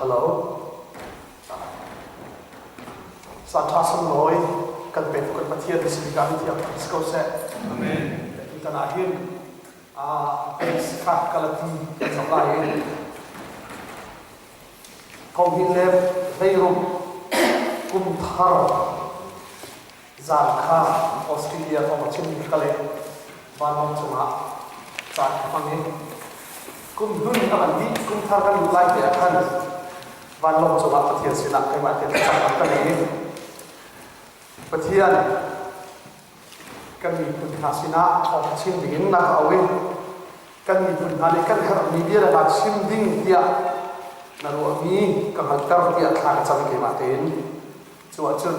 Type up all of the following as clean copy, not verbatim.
Hello. Santasan Loi kan pe kan pathia di sini kami tiap skau se. Amen. Kita nak akhir es kah kalati sampai kau hilang bayrum kumthar zalkha Australia kau macam ni kale banom cuma saat kami kumdun akan di kumthar kan mulai dia akan banom cuma pathia sinak kai mati tak kan ini Patian kami pun hasina opsin dingin nak awin kami pun halikan har media dan opsin ding dia nalu ami kahakar dia khang cam ke matin cuacun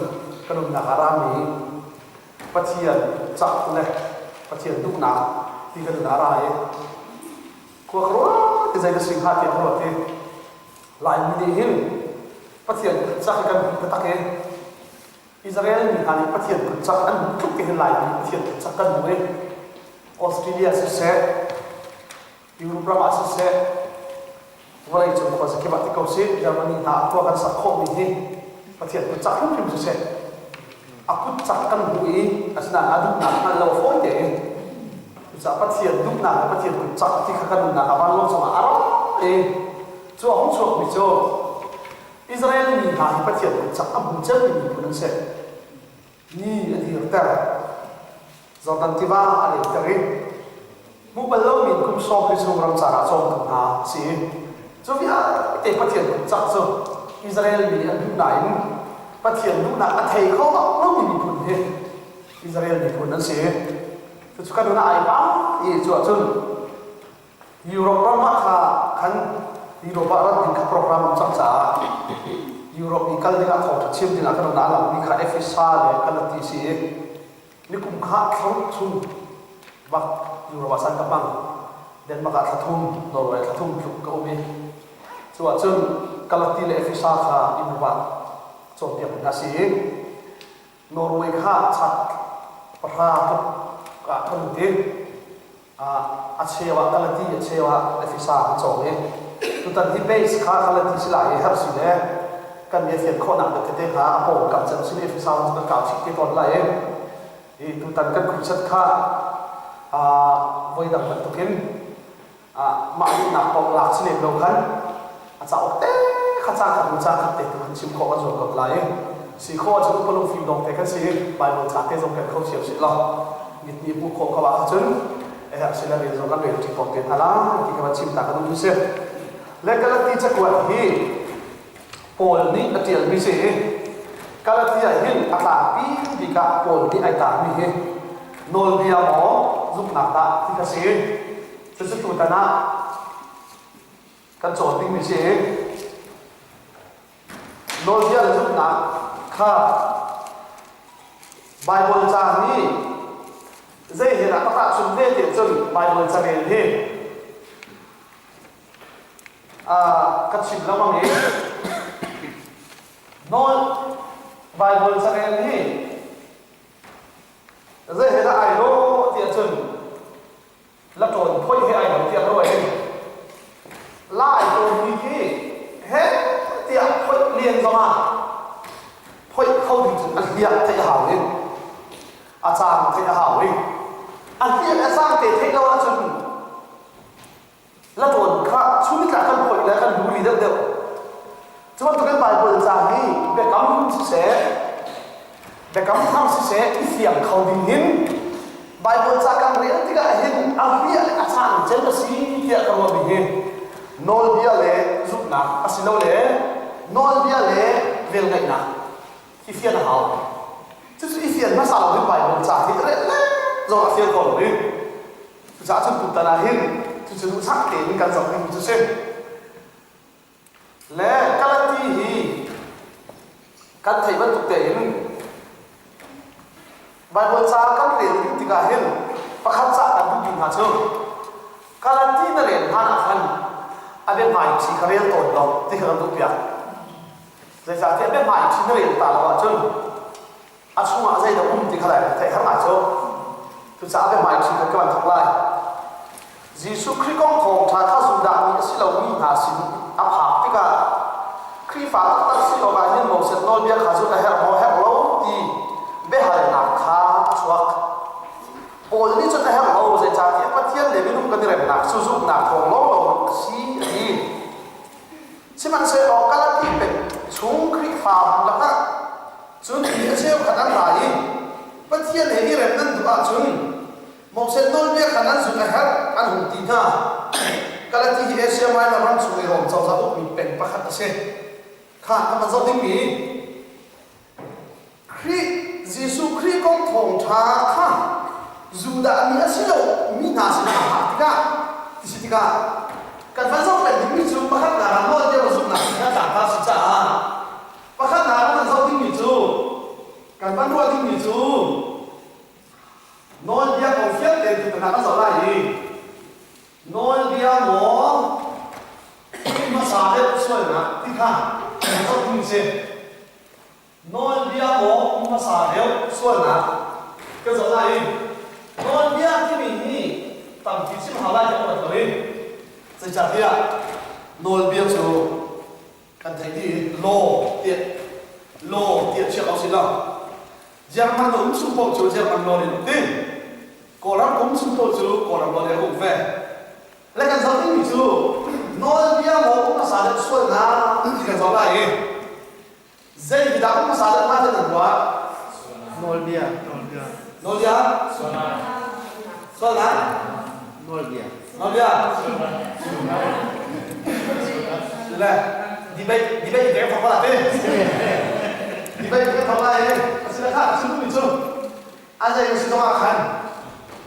kanum nagarami patian cak leh patian duk na tiga negara ye ko kro ke zai sing ha ke ro te lai mi hin patian cak kan petake Israel ni kali patian cak an tuk ke lai patian cak kan buai Australia se Europe se Walai cuma kuasa kebat tikau se Germany tak aku akan sakok ni patian cak kan pun se aku cak kan buai asna adu nak lau foi de cak patian duk nak patian cak tikakan nak aban lo sama arab cuak hong cuak bijo Israel ni kali patian cak abun jen ni pun se ni adir ter Jordan tiba ada terin mu belum min kum sok di sumram cara sok ha si so via te patian cak so Israel ni adu nain patian duk nak athei kau lo min pun he Israel ni pun se tu suka dona ai ba ye chuak chun Europe ma kha kan Europe rat din ka program chak cha Europe ni kal dinga thau chim dinga kan na la ni kha FSA le kal ti si ni kum kha thau chu bak Europe san ka bang den ma ka thathum Norway thathum chu ka obi chuak chun kal ti le FSA kha inuwa chom pia na si Norway kha chat pra ka thon te achewa kal ti achewa FSA chom e tu tan hi base kha kal ti sila e har si le kan dia fiat kau nak dekat dia apa kat jam sini fisau untuk kau sikit on lain itu tankan kurset kah voi dah bentukin mak nak kau lak sini belum kan asal okte kacang kan macam kate tuhan sim kau kan juga lain si kau juga perlu film dong tekan si Bible cakap jom kan kau siap siap lah ni buku kau kau cun sila dia jom kan dia tiktok dia halah kita macam tak kan tu siap lekas ti cakap hi Paul ni atial mi se kala tia hin ata pi dika Paul ni ai ta mi he nol dia mo zup na ta tika se tu tu ta na kan chon ting mi se nol dia zup na kha Bible cha ni zai he na ta chun ve te chun Bible cha ne he ka chim lama me non Bible sa kaya ni zai hela ai lo tia chun la ton phoi he ai lo tia lo ai la ai ton ni ki he tia phoi lien zo ma phoi khau di chun an dia thai hao ni a chang thai hao ni an dia a sang te thai lo chun la ton kha chu ni ka kan phoi la kan du ri deuh deuh Cuma tu kan Bible cari, bekam sise, bekam tham sise, isiang kau dingin. Bible cakap real tiga hin, ahliya asal jadi si dia kalau dingin. Nol dia le, zupna, asilo le, nol dia le, vel ngai na. Isian hal. Jadi isian masalah di Bible cari, le, zong asian kau le. Jadi tu tanahin, jadi sakit kan zong itu sih. Le kalati hi kan thai ban tuk te in Bible cha kan re ti ga hin pakhat cha kan du ha chu kalati na ren han khan abe mai chi kharel ton do ti khan du pya zai sa te abe mai chi na ren ta la chu a chu ma zai da ti khala thai har ma chu tu cha abe mai chi ka kan thak lai Jisu Christ kong thong tha kha su da ni si lo ni ha sin a phak ti ka phá tắc sĩ ở bài nhân một set nôi bia khá giúp hẹn mô hẹn lâu thì bé hài nạc khá chuak ồ lý cho hẹn lâu dạy cha thì bắt thiên để biết lúc cần rèm nạc sử dụng nạc hồng lâu lâu xí đi chứ mình sẽ có các lớp thì chúng khi phạm là các chúng thì sẽ khả năng lại bất thiên hệ rèm nên tụi chúng một set nôi bia khả năng dùng hẹn ăn hùng tín ha các lớp thì hệ sẽ mai là răng xuống hồng sau ra ốc mình bèn bắt khát sẽ khá các bạn dấu tiếng Mỹ Giêsu Christ công thong cha khá dù đã mi asi lo mi na si na ha tika kan fa zo kan mi chu pa khat na mo je lo su na na ta ta si cha pa khat na kan zo ting mi chu kan ban ro ting mi chu non dia confiat de tu na ka zo lai non dia mo ma sa de so na tika zo ting se non dia mo ma sa de so na ka zo lai non biaที่มีนี่ต่างที่ชิมหาได้จังหวัดเลยจะจัดที่non biaจูกันไทยที่โลเตียเชื่อเอาสิล่ะยังมันนุ่มสุโขจูยังมันโลนี่ติ้งก่อนเรานุ่มสุโขจูก่อนเราโลนี่หุ่นแฝงและกันสองที่มีจูnon biaหมอภาษาเด็กส่วนนะที่กันสองได้เจ้าที่ด่าภาษาเด็กมาจากไหนวะ non bia non bia Soalnya, non bia non bia. Là, đi bay cái phòng là thế. Đi bay cái phòng là thế. Xin lỗi khác, xin lỗi mình chưa. Anh ấy xin lỗi khăn.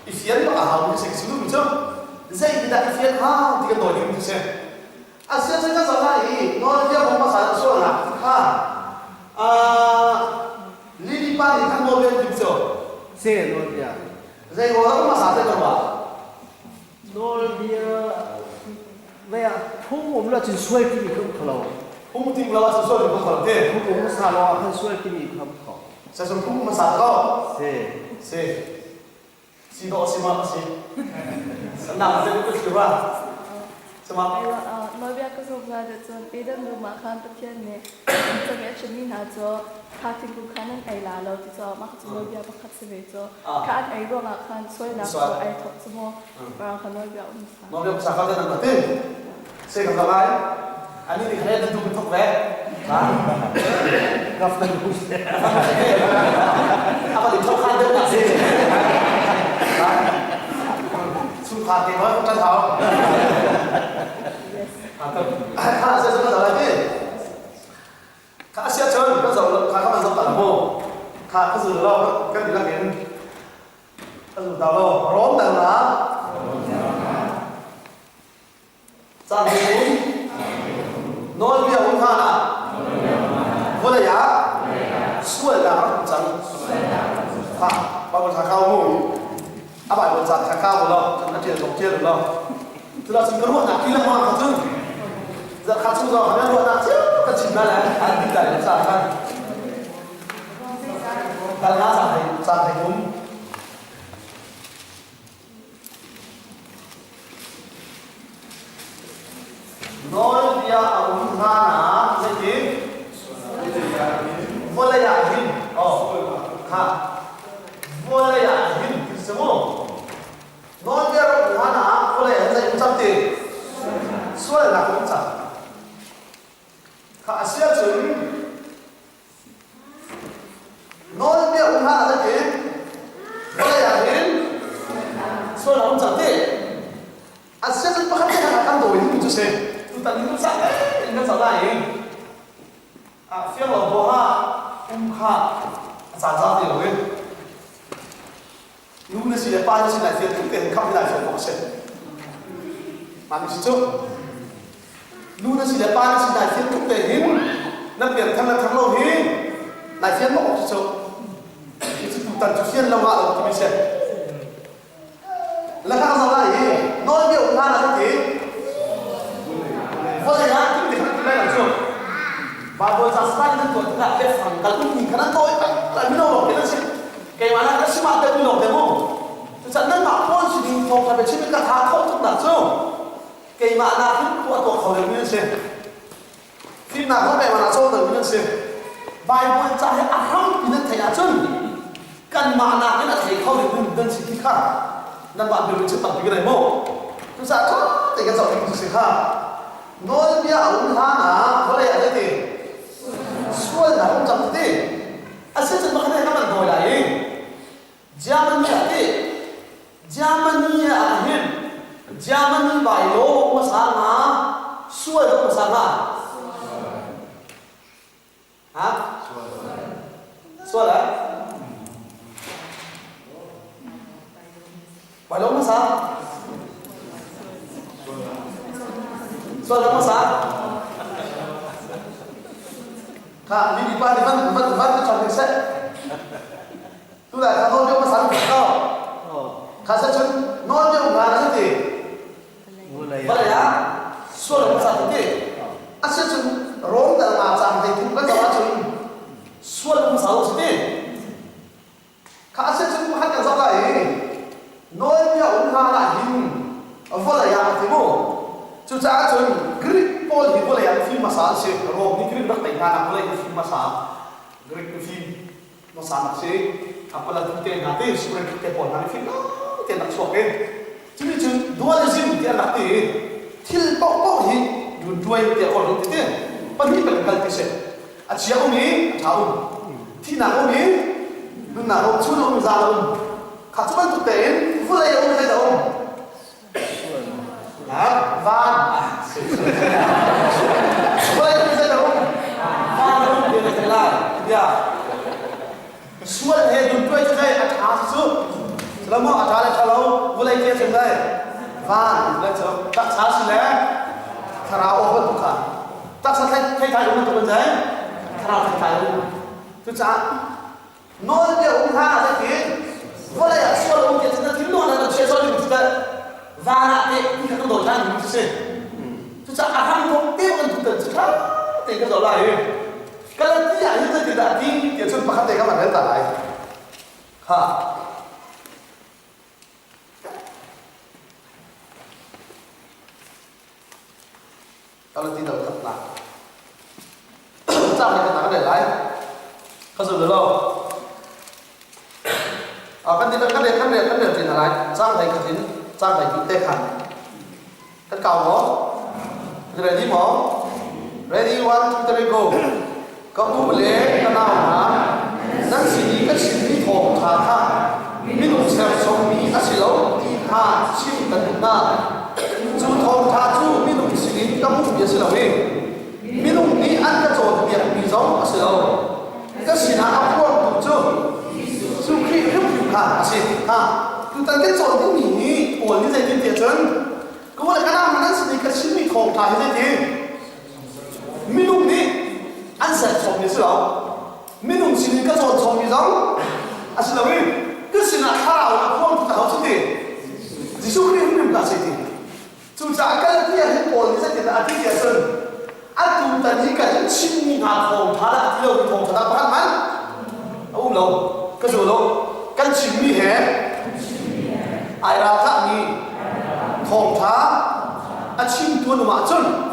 Ý phiền nó hào mình xin lỗi mình chưa. Dây thì đã ý phiền ha, thì cái nổi đi mình xem. À xin lỗi các bạn này, nó bia không có sản xuất là ha. Lili pa thì thằng nổi lên tìm chưa. se non bia Dây có lắm mà sản xuất đâu mà. non bia vậy à không muốn là chỉ suy cái gì không khẩu Không tìm là sản xuất được không phải thế. không muốn sao lo hay suy cái gì không khẩu Sản xuất không mà sản đâu. se Si độ si mà si. Nào sẽ có cái ra. Sama. Nói về cái số là được chọn bây giờ người mà khăn tập thiên này, cho biết chúng mình là cho khát tình cũng khăn nên ai là lâu thì cho mà chúng nói về bắt khát sẽ về cho khát ai rồi mà khăn xoay là cho ai thọ cho mua và khăn nói về ông xã. Nói về sản xuất là thế. Sẽ gặp lại. Anh đi khai đến tụi thóc vé. gặp phải cũng Apa di thóc khăn được là gì? Xung khát thì nói không chân thảo. Khá sẽ rất là thế. Khá sẽ chơi cái dầu khá các bạn dòng tận hồ. Khá cái dầu lâu cái gì là cái dầu tàu lâu rốn đằng lá. Sang thì nói bây giờ ông khá là vô là giá xuôi là không chẳng khá bao nhiêu khá cao mùi áp bài một giặt khá cao rồi đó chẳng đã tiền tổng chia được đâu thứ đó chính có ruộng là kỹ năng hoa khá chứ giờ khá chung rồi khá ruộng là chứ cần chỉnh ra là ăn đi đẩy nó sàn khăn đàn ngã sàn thành đúng nói bây giờ ông khá là dễ tím vô là giả hình khá vô là giả hình xem không nói bây giờ ông khá là vô là giả hình trăm tiền xuôi là cũng chẳng khá xếp chứng nói bây giờ ông khá là dễ tím vô là giả hình xuôi là cũng chẳng tiền à xếp chứng bắt khá là căn đổi như mình chú xem tu tận những sắc đấy nó sao lại phía vào bộ ha kha sản ra thì rồi lúc này chỉ là ba nó chỉ là phía thực tiền không phải là phần bổ sung mà mình chỉ chốt lúc này chỉ là ba nó chỉ là phía thực tiền nó biển thăng lâu hi lại phía mỏ chỉ chốt chỉ tu tận cho phiên lâu lại thì mình sẽ là khác sao lại nói biểu ra là cái gì vô lại á cái gì cái này là chưa và vừa ra sai nên tôi đã biết rằng cái lúc nhìn cái tôi tại vì đâu cái nó sẽ cái mà nó sẽ mang tới cái đâu không cho nên mà con chỉ đi phòng phải bị chìm cái thang không trong đó chứ cái mà nó cũng của tôi không được như thế phim nào có vẻ mà là cho từ những sự bài buồn cha hay không thì nên thầy là chân cần mà nào cái là thầy không được nên sự khác nên bạn đừng chụp tập cái này mô chúng ta có thì cái dòng hình sự khác nói bia ông ha na có lẽ là thế xuôi là không chậm thế à sẽ chân mà cái này các bạn ngồi lại Germany thế Germany à hiện Germany bài lô mà sáng mà xuôi đâu mà sáng hả xuôi đấy bài lô mà sáng xuôi đâu mà sáng khá đi đi qua thì vẫn cái trò mình sẽ tôi lại khá thôi nhưng mà sáng được đâu khá sẽ chân nói với ông là thế gì vậy á xuôi đâu mà sáng thế gì à sẽ chân rốn tại mà chẳng thì cũng có cháu chân xuôi đâu mà sáng thế gì khá sẽ chân cũng hát cả rõ lại nói với ông là hình vô lại à thế bộ chú cha chân Greek Paul thì vô lại phim mà sáng sẽ rồi ní Greek bắt tay ngàn vô lại phim mà sáng Greek phim nó sáng sẽ apa là chúng ta nói sự kiện chúng ta Paul nói phim đó tiền đặc sắc ấy chứ như chừng dualism tiền đặc thì thiel bao hi đun đuôi tiền còn đun tiền phần hiเป็นกันที่เสร็จอาชีพông ấy tháoที่nào ông ấy đun nào ông chú ông già ông khát cho bạn tụt tiền vô lại ông thấy đâu van vậy bây giờ đâu van đâu để thế lại ya xuân hè đun quay cho đây ăn thả chứ làm mà ăn thả lại thả lâu vừa lại kia xem đây van lại chờ tắt thả xin lẽ thả áo vẫn tụt cả tắt thả thay đúng tụt bên dưới thả thay luôn chứ chả nói cái ông ha thế kia vừa lại xuân ông kia chúng ta thiếu luôn là chuyện xuân chúng ta và lại thì các đội đang như thế chúng ta ăn không tiêu gần tụt tụt khác thì cái đó lại cái là tí ảnh như thế đã tin tiền xuân bắt tay các bạn đến tại ha cái là tí đầu thật là sao này cái để lại không dùng được đâu cái điều gì là lại sang thầy cái sang thầy chúng ta khẳng cái cầu đó ready mỏ ready 1 2 3 go có tu lễ cái nào hả năng sĩ cái sĩ đi thổ thả thả mình cũng sẽ sống mi ở sĩ lâu đi ha chim tận na chú thổ thả chú mình cũng sĩ đi cái mục tiêu sĩ lâu đi mình cũng đi ăn cái chỗ việc bị giống ở sĩ lâu cái sĩ nào áp quan tụ chú khi không chịu hả sĩ ha chúng ta cái chỗ cái gì ổn như thế trên tiền chân có là cái nào mà năng sĩ cái sĩ đi thổ thả như thế mình cũng đi ăn sạch trong cái sao mình không xin cái chỗ trong cái giống à xin lỗi cái xin là khao là không có hậu gì chỉ số cái không làm gì thì chúng ta cái kia hết ổn như thế là cái kia sơn à chúng ta đi cái chim ni hạt hồng thả ra cái lâu hồng thả ra bắt mắt ông lâu cái rồi lâu cái chim ni hè ai ra thả ni hồng thả à chim tuôn mà chân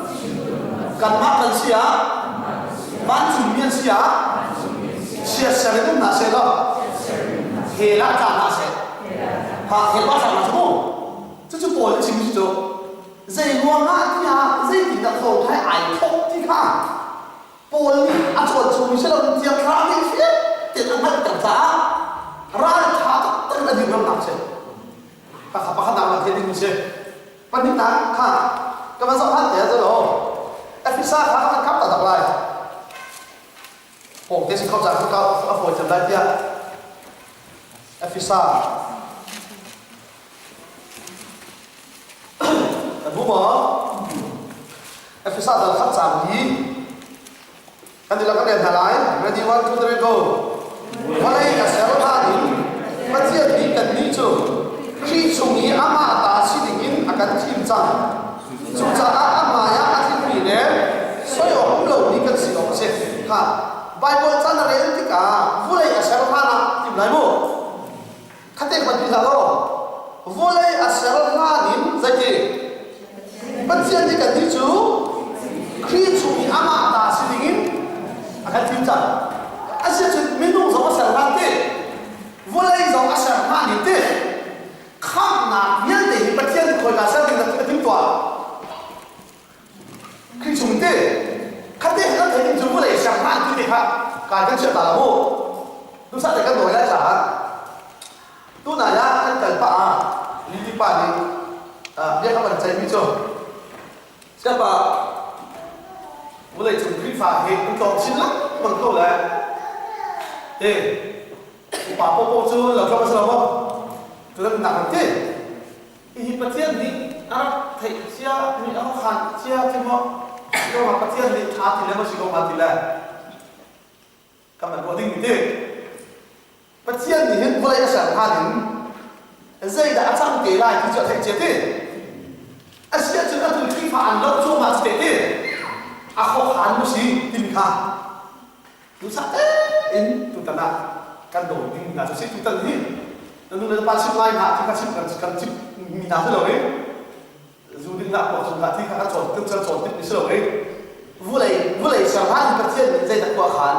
cần mắt cần xia bán chủ miên xia xia cũng là xia đó hệ là cả là xia ha hệ bắt là chú chú bỏ cái chim chú dây loang á thì à dây thì là khẩu thái ải không thì ha bỏ đi à chuẩn chú mình sẽ làm tiệc khá đi phía tiệc ăn mất cả giá ra thả tất cả những năm nào xia các bạn làm thế đi xia bắt đi nắng ha các bạn sao hát thế rồi Episa khác các cấp tập lại ồ thế thì không giải không cao ở phổi chân đây kia Episa bố mở Episa là khắp giảm gì anh thì là các đèn thả lái ready 1 2 3 go vào đây là sẽ có hai điểm bắt chia thì cần đi chung khi chung ý ama ta chỉ định in akan chim chăng chúng ta ama ya akan bị nè所以我们老呢个是讲些，哈，Bible 真係你啲㗎，烏嚟寫落翻啦，點嚟冇？佢哋問題咯，烏嚟寫落翻點在啲，不知你個地主，佢處理阿媽大 cái chuyện là mô lúc sát cái nổi lại chả tu này á anh cần bà đi đi bà đi biết các bạn chạy đi chưa chắc bà vô lại chúng khi phá hệ cũng có chín lắm bằng câu lại ê bà bố chưa là cho bà sao không tôi đang nặng thế thì bắt thiên đi thầy chia mình đã khăn chia chứ mà cho mà bắt thiên đi thả thì lấy mà chỉ có mà thì là các bạn có định như thế bắt thiên thì hiện vô lại sản hà đến dây đã chăm kể lại thì trở thành chế thế sẽ chúng ta từ khi phản lâu cho mà chế thế khó khăn một gì tìm khả chúng ta in chúng ta đã căn đổi nhưng là chúng ta chúng ta đi nên là ba chip line hạ thì các chip cần chip mình nào thế rồi dù định lạc của chúng ta thì các chọn tương chân chọn tiếp đi rồi vô lại sản hà thì bắt thiên dây đã qua khán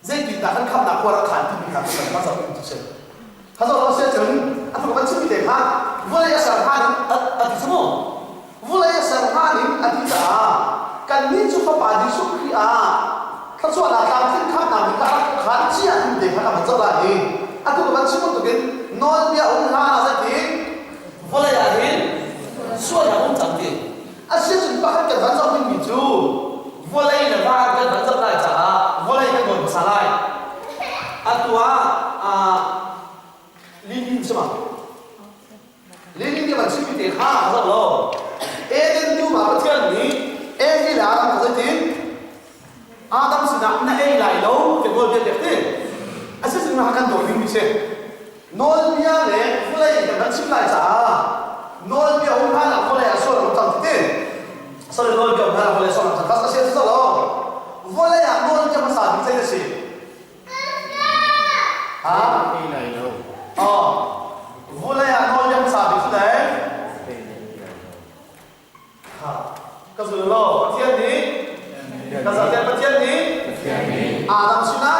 dây thì đã khăn khắp đã qua khán thì mình khán thì bắt đầu mình sẽ 가서 어쨌든 앞으로 관심이 돼. vul레야 하는 어디서 vul레야 하는 어디다. 간니 주파 바디 수크리아. 가서나 당신 칸나니까 같이 하는데 하나 먼저라니. 앞으로 관심은 되게 너비야 온하나 사티. vul레야 hin 수어야 온장디. 아시지 바깥에 완전 민주. vul레는 바깥에 완전 나자. vul레는 뭐 살아이. 아또아 Linh sao mà Linh cái bản chất bị khá rất là em như mà bất thiên ní em đi là làm cái gì Adam sinh ra nãy lại lâu cái người biết thế anh sẽ sinh ra căn đổi linh bị chết nói bia này phụ lấy cái bản chất lại trả nói bia ông ta là phụ lấy số lượng tăng thế sau đó nói bia ông ta là phụ lấy số lượng tăng các sẽ rất là phụ lấy à nói cái mà sao bị chết gì hả vô lại nói nhầm sao bị thế đấy cái gì đó bắt thiên đi cái gì bắt thiên đi Adam sinh ra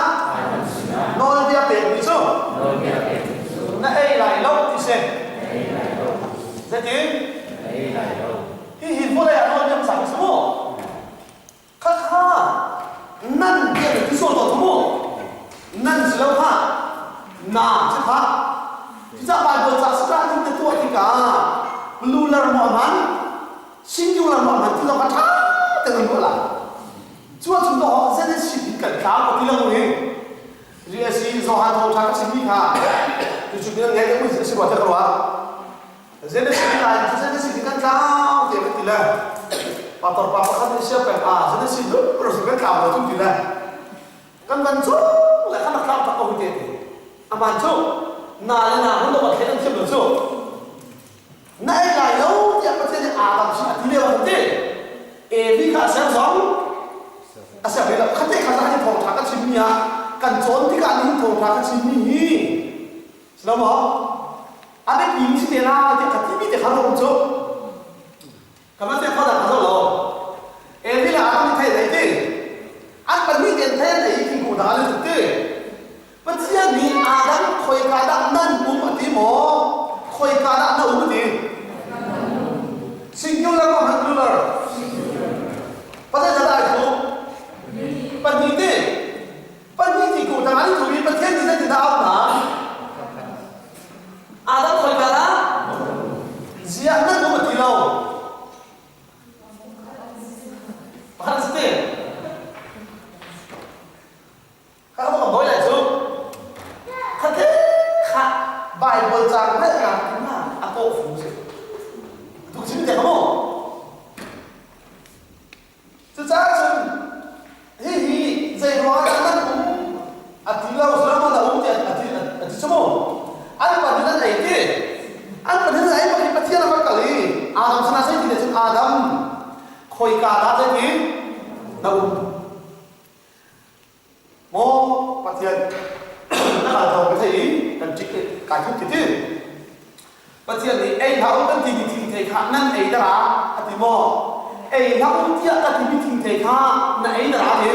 nói bia bể đi chứ nãy lại lâu thì xem thế thì hi vô lại nói nhầm sao bị số khác ha năn bia bị số đó thôi năn chỉ lâu ha na chứ ha Kita Bible tak sekarang kita tua kita melular Muhammad, singular Muhammad kita kata dengan bola. Cuma contoh saya sebutkan kalau bilang ini, dia si Zohan tahu tak sini ha, tu bilang dia kamu sini buat keluar. Saya sebutkan kau dia bilang, pator papa kan siapa saya sebut terus kan kau tu bilang, kan bantu, lah kan kau tak tahu dia, bantu. Nãy là hôm đó thấy đang được chưa? Nãy là lâu thì bắt đầu Adam sinh thì liệu không thế? Vì cả sáng sớm, sẽ phải là khát thế khát ra thầu thác cái chim nhá, cần trốn thì cả những thầu thác cái chim nhỉ? Sao mà? Anh ấy nhìn thấy là thì khát thì biết khát không chứ? Cảm ơn thầy khát là khát rồi. Vì là Adam thấy đấy thế, anh vẫn biết đến thế này thì cũng đã lên thực tế. Bất nhiên ni Adam khôi cả đã năn một tí mỏ khôi cả đã nấu một tí singular hoặc singular bắt đầu ra đại cụ bất nhiên thì cụ thằng ấy chủ yếu bất nhiên thì sẽ thì nào mà Adam khôi cả đã gì ăn năn một tí lâu bắt đầu thế các bạn nói lại chứ Bible trang hết cả cũng là cô phụ sự thuộc chính thể không? Chứ chắc chắn hi dây hóa đã năn cũng tí lâu rồi mà là uống tiền tí số một anh bảo như thế này thế anh bảo như thế này mà khi bắt thiên là bắt cả lý Adam sana sẽ thì để chúng Adam khôi cả đã thế thì đâu mô bắt thiên nó là đầu cái gì cần chỉ cái chút thì bắt thiên thì ai tháo cái thì thầy khác năn ấy đã thì mò ai tháo cái tiết là thì thầy khác năn ấy đã thì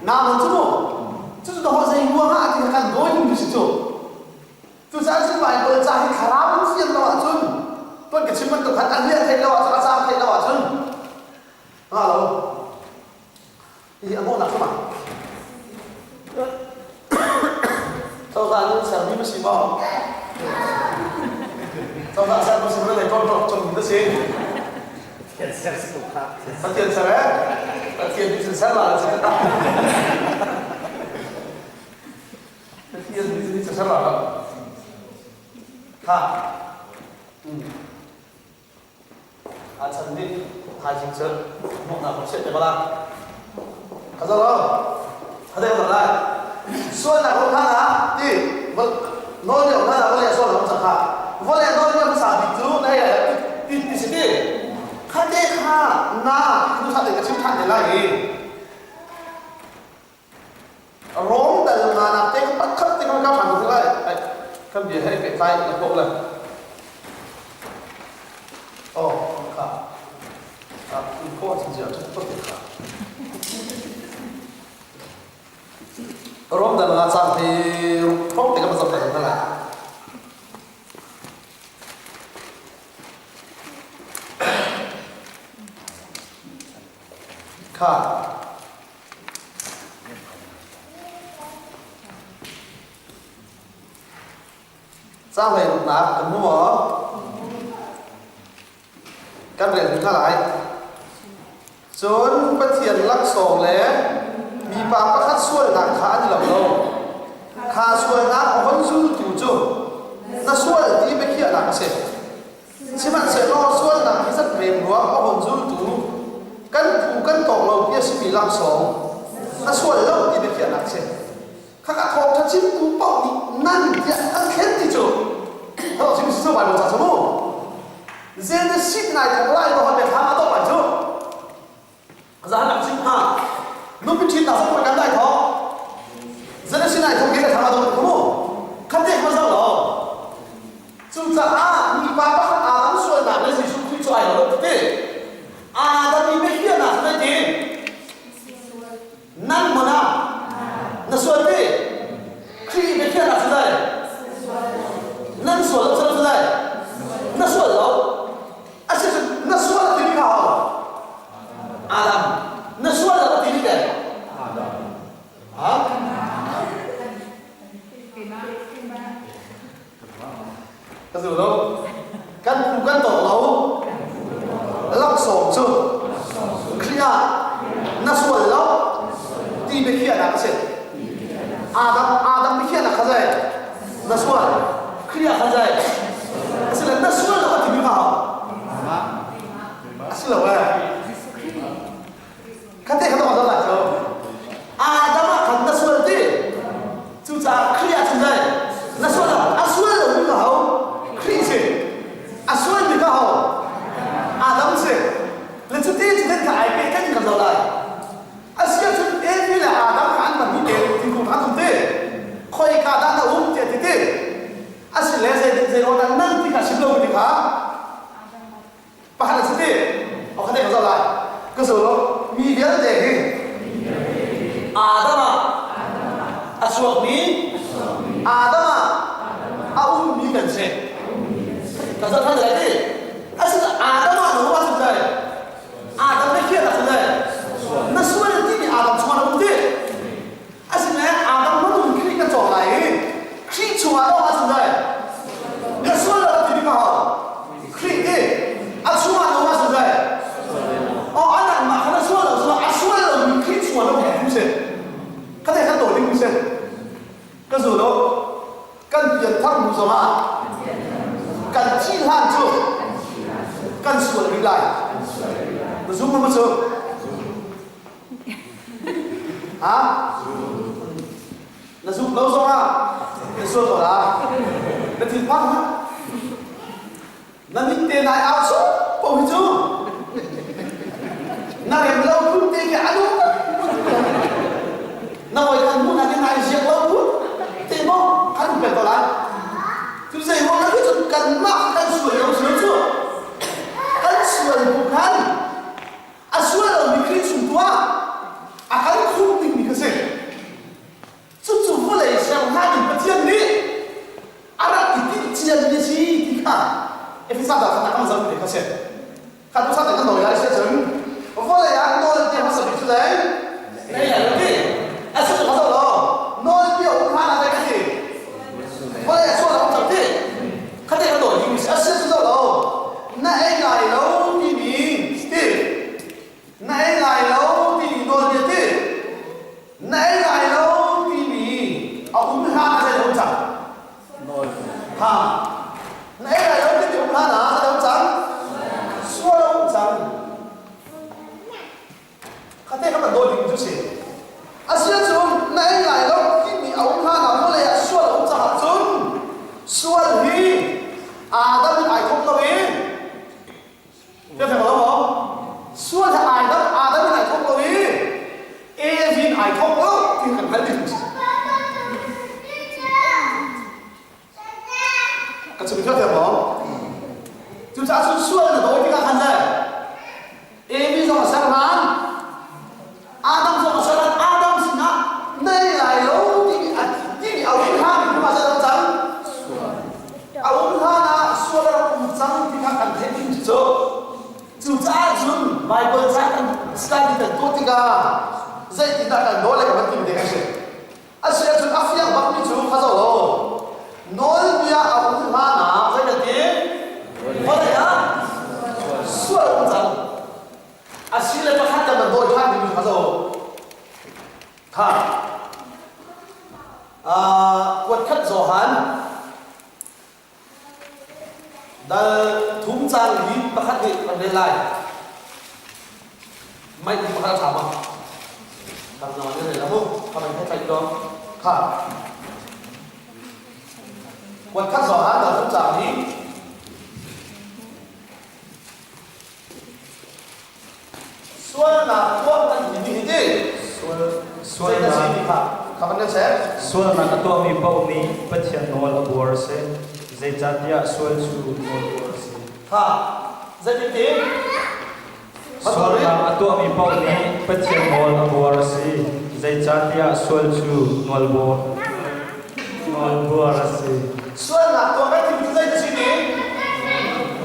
nào chứ chứ họ dạy mua hạ thì cần đối những cái chỗ tôi sẽ xin bài bơi ra thì khá lắm phiền đâu ạ chun tôi cái chứng minh được anh liên thầy đâu ạ sao thầy đâu ạ chun alo thì ông là เจ้าหน้าที่มาสิ่งอะไรจนถึงนั่นสิ เขียนเสียงสุขครับ ตะเกียนใช่ไหมตะเกียนเป็นสัญลักษณ์ใช่ไหมตะเกียนเป็นสัญลักษณ์ค่ะอาจารย์นี่ทายจริงเสร็จมองหน้าผมเช็ดไปบ้างเข้าใจหรอเข้าใจกันได้ส่วนหน้าของท่านนะที่มันโน้ตเดียวท่านนะวันนี้ส่วนหน้าของสังฆะวันนี้โน้ตเดียวภาษาบิดรู้ได้ที่สิ่งที่ข้าเด็กข้าหน้าคือท่านเด็กกับชื่อท่านเด็กไรร้องแต่ละงานนับเต็มปัดคัดเต็มก้าวผ่านถึงไรไอ้คำเดียวให้เป็นใจแล้วพวกเลยโอ้ครับครับคุณพ่อจริงๆทุกคนครับร้องแต่ละงานสั่งที่ร้องแต่ก็มันสำเร็จเท่าไหร่ค่ะสร้างให้ลูกหลานกันหัวการเรียนถึงเท่าไหร่จนประเทียนรักสองแล้วมีปากประคัดช่วยหนักขาที่หลับเราขาช่วยนักคนสู้จู่จู่น่าช่วยที่ไม่เขี้ยหนักเสร็จใช่ไหมเสร็จเราช่วยหนักที่สักเรียนหัวเอาคนสู้จู่กันผูกันตกเราเพี้ยสิมีรักสองน่าช่วยเราที่ไม่เขี้ยหนักเสร็จข้าก็ทองชัดชิมกูเป่านี่นั่นจะอันเข็นที่จู่ถ้าเราชิมซื้อไปมันจะสมุนเจนจะชิดไหนทำไรเราให้ไปทำมาต้องไปจู่จะให้หนักชิมห้านุ่มพิชิตหนักสักคนกันได้ท้อเจนจะชิดไหนทำกินไปทำมาต้องไปสมุนขั้นเด็กมันเท่าหรอจู่จะมีป้าป้าอาตั้งส่วนหนักเลยสิชุบที่ช่วยเราเด็กแต่มีไม่เขี้ยหนักเลยจริงนั่นมันน่าส่วนที่ขี้ไม่เขี้ยหนักเลยนั่นส่วนเราเลยน่าส่วนเราอาชีพน่าส่วนที่มีเขาอาดัมน่าส่วนเราที่มีแก่ฮะก็คือเรากันผูกันตกเราลักสองชื่อเคลียร์น่าส่วนเราที่ไม่เคลียร์นะเสร็จอาดัมไม่เคลียร์นะเข้าใจน่าส่วนเคลียร์เข้าใจเสร็จน่าส่วนเราที่มีเขาสิเราเว้ยขั้นที่เขาต้องอะไรเจ้าอาดัมขันน่าส่วนที่จู่จะเคลียร์เข้าใจน่าส่วนเราส่วนเรามีเขาเคลียร์สิส่วนมีเขาอาดัมสิแล้วจุดที่จุดที่ขายไปแค่ที่เขาได้เสียจุดเอ็นนี่แหละอาดัมขันมันมีเด็กที่คุณขันตุ้มเต้คอยกาดันน่ะเจ็ดเต้สิเลเซเซโรนันนั่นที่เขาชิมลงดีค่ะปะฮันสิเต้เอาขันเด็กเขาได้ก็สุดแล้วมีเดียร์เด็กอาดัมสวกมีอาดัมเอามีกันเช่ก็จะทำอะไรดิสิอาดัมหนูว่าสุดเลยอาดัมไม่เขี้ยหนักเลยน่าส่วนที่มีอาดัมชวนเราดิสิเนี่ยอาดัมมันต้องคลิกกันจ่อไหนคลิกชวนเราว่าสุดเลยน่าส่วนเราที่มีเขาคลิกดิชวนเราว่าสุดเลยอันนั้นมาขนาดส่วนเราส่วนเรามีคลิกชวนเราแบบนี้เช่เขาได้ขั้นตัวนี้เช่ก็สุดแล้วกันเปลี่ยนทั้งมุสลิมกันที่ห้างจู่กันส่วนวิไลมันซุ่มมันซุ่มฮะนั่นซุ่มเราส่งอ่ะนั่นส่วนตัวละนั่นถึงพังฮะนั่นนี่เตนายเอาซุ่มปุ๊บจู่นั่นเองเราพูดเตะแค่อนุนั่นไว้กันพูดนั่นนายเสียเราพูดเตะบ้องขันเป็นตัวละจุดเสียว่านั่นคือจุดกันมากกันส่วนเราส่วนจู่กันส่วนบุคคลส่วนเรามีคลิปส่วนตัวกันคุ้มนิ่งมีกระเซ็นจู่ๆก็เลยเสียงหน้าหนึ่งประเทศนี้อะไรที่เจียนนี่สิที่ข้าพิซซ่าดาวขนาดนั้นจะเป็นกระเซ็นข้าดูซะแต่กันหน่อยได้เสียจังว่าเลยอยากโน้ตเดี๋ยวมาสบิจุดเลยนี่แหละดิสุดท้ายแล้วโน้ตเดี๋ยวข้าอะไรกันดิว่าเลยส่วนเราจับดิข้าได้กันหน่อยยิ่งเสียสุด chúng ta xuân xuân là đối với các anh này em đi rồi sang hàn Adam rồi sang hàn Adam xin á đây là lâu thì ở bên hàn nhưng mà sẽ làm chẳng ở bên hàn à xuân là cũng chẳng thì các anh thấy như thế chúng ta dùng bài bơi ra kan study dan tu tiga zai tidak akan nolak apa tim dia kasi asyik chúng afiang bakmi chúng khazau lo nol dia aku mana zai nanti mana ya suara uncal asyik lepas hati dan doi hati tim khazau ha quật khất zohan dan thúng trang lý bắt khắc định bằng đề lại mày cũng bắt chạm không? Làm nói như này là không? Các bạn thấy chạy đó hả? Quật khắc giỏ hát là thúng trang lý xuân là quốc tân hình như thế xuân là gì hả? Các bạn nhận xét xuân là các tuồng mi bầu mi bất thiện nô là bùa sẽ dây chặt ya xuân su nô bùa sẽ ha dây tiếp tiếp xuân là các tuồng mi bầu mi bất thiện nô là bùa sẽ dây chặt ya xuân su nô bùa sẽ xuân là tuồng cái thì dây cái gì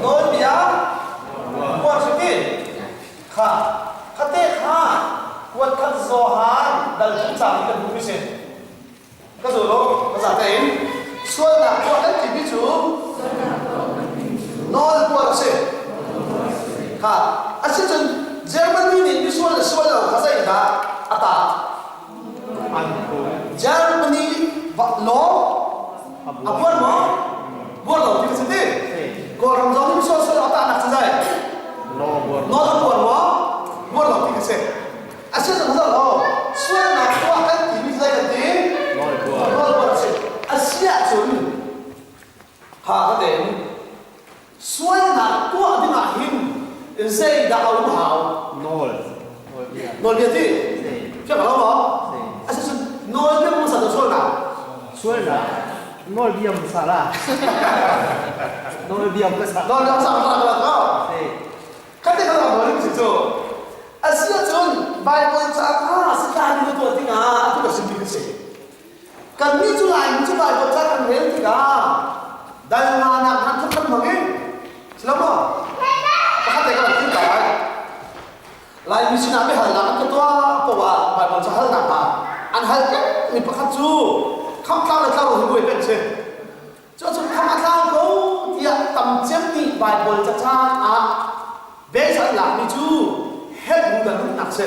nô bia bùa sẽ gì ha khát tết ha quật khát gió ha đang chúng ta cần một cái gì cái rồi đó cái giả tên xuân là tuồng cái thì biết chú nol bùa sẽ ha anh sẽ chọn Germany ni đi xuân là khá dễ đã ata Germany lo buôn mà buôn lo thì cái gì còn làm giống như xuân là ata nặng chân dây lo buôn mà buôn lo thì cái gì anh sẽ chọn lo xuân là qua cái thì biết dây cái gì lo buôn sẽ anh sẽ chọn ha cái đấy xuân là qua đi mà hin dây đã ổn hảo nol biết gì chắc là không anh sẽ nol biết muốn sao được xuân nào xuân là nol biam salah nol biam cái sao nol yang sama lah kalau kan dia kalau boleh begitu asyik cun Bible cakap sekali itu tuh tinggal itu dah sendiri sih kan ni tu lain tu Bible cakap real tinggal dan anak hantu kan mungkin selama pakai kalau tinggal lain misi nabi hal nak ketua bawa Bible cakap hal nak an hal ni pakai tu không cao là cao rồi người bên trên cho chúng không cao cố thì tầm chiếm đi bài bồi chặt cha bé sợ làm đi chú hết vùng đất lúc nặng xe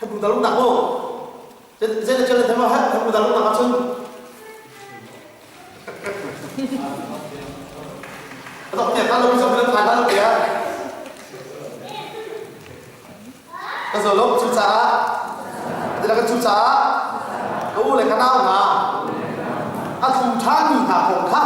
hết vùng đất lúc nặng không trên là thấy mà hết vùng đất lúc nặng chân đó nhỉ ta lúc xong lên thái ta lúc kìa cái giờ lúc chú cha đây là cái chú cha รู้เลยกันเอาหนาอาทูท่านมีหนาของข้า